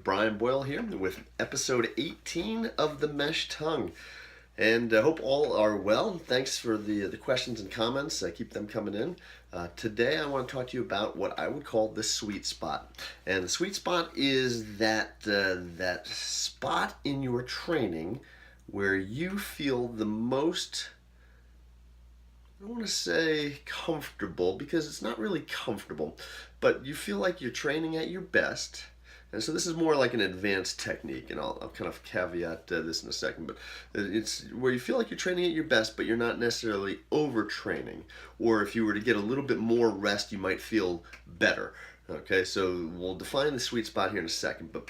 Brian Boyle here with episode 18 of The Mesh Tongue. And I hope all are well. Thanks for the questions and comments. Keep them coming in. Today I want to talk to you about what I would call the sweet spot. And the sweet spot is that spot in your training where you feel the most, I don't want to say comfortable, because it's not really comfortable, but you feel like you're training at your best. And so this is more like an advanced technique, and I'll kind of caveat this in a second, but it's where you feel like you're training at your best, but you're not necessarily overtraining. Or if you were to get a little bit more rest, you might feel better. Okay, so we'll define the sweet spot here in a second, but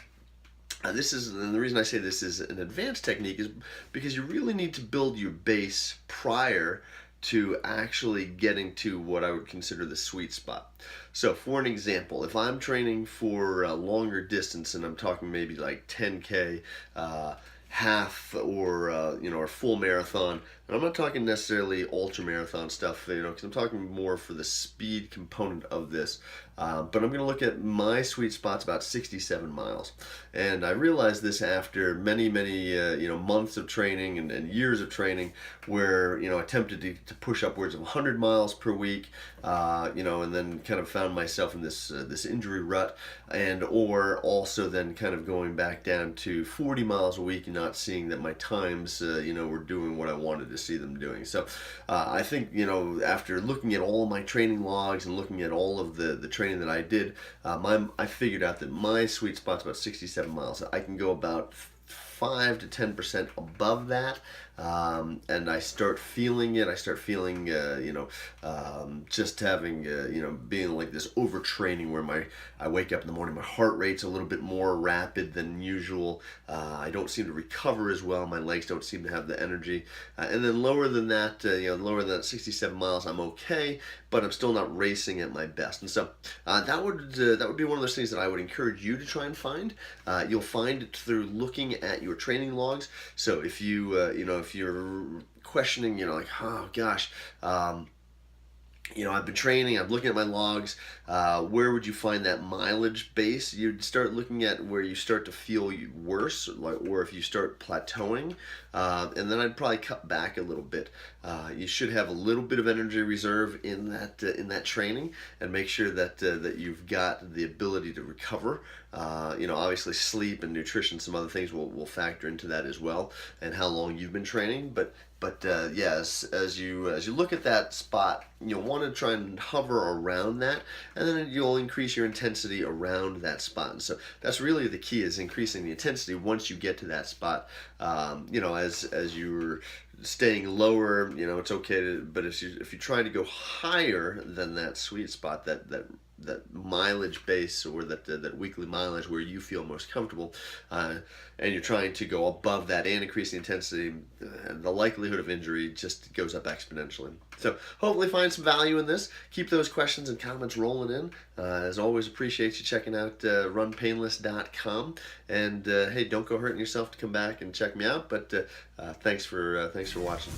and the reason I say this is an advanced technique is because you really need to build your base prior to actually getting to what I would consider the sweet spot. So for an example, if I'm training for a longer distance, and I'm talking maybe like 10K, half or or full marathon, and I'm not talking necessarily ultra marathon stuff, because I'm talking more for the speed component of this. But I'm going to look at my sweet spots about 67 miles, and I realized this after many months of training and years of training, where I attempted to push upwards of 100 miles per week, and then kind of found myself in this injury rut, and or also then kind of going back down to 40 miles a week and not seeing that my times were doing what I wanted to see them doing. So I think after looking at all my training logs and looking at all of the training that I did, I figured out that my sweet spot's about 67 miles. I can go about 5 to 10% above that, and I start feeling it. I start feeling, just having, being like this overtraining where I wake up in the morning, my heart rate's a little bit more rapid than usual. I don't seem to recover as well. My legs don't seem to have the energy. And then lower than that, lower than that 67 miles, I'm okay, but I'm still not racing at my best. And so that would be one of those things that I would encourage you to try and find. You'll find it through looking at your training logs. So if if you're questioning, like, oh gosh, I've been training, I'm looking at my logs, where would you find that mileage base? You'd start looking at where you start to feel worse, or if you start plateauing, and then I'd probably cut back a little bit. You should have a little bit of energy reserve in that training, and make sure that you've got the ability to recover. Obviously sleep and nutrition, some other things will factor into that as well, and how long you've been training. But yes, as you look at that spot, you'll want to try and hover around that, and then you'll increase your intensity around that spot. And so that's really the key, is increasing the intensity once you get to that spot. As you're staying lower, it's okay but if you're trying to go higher than that sweet spot, that mileage base, or that weekly mileage where you feel most comfortable, and you're trying to go above that and increase the intensity, the likelihood of injury just goes up exponentially. So hopefully find some value in this. Keep those questions and comments rolling in. As always, appreciate you checking out runpainless.com, and hey, don't go hurting yourself to come back and check me out, but thanks for watching.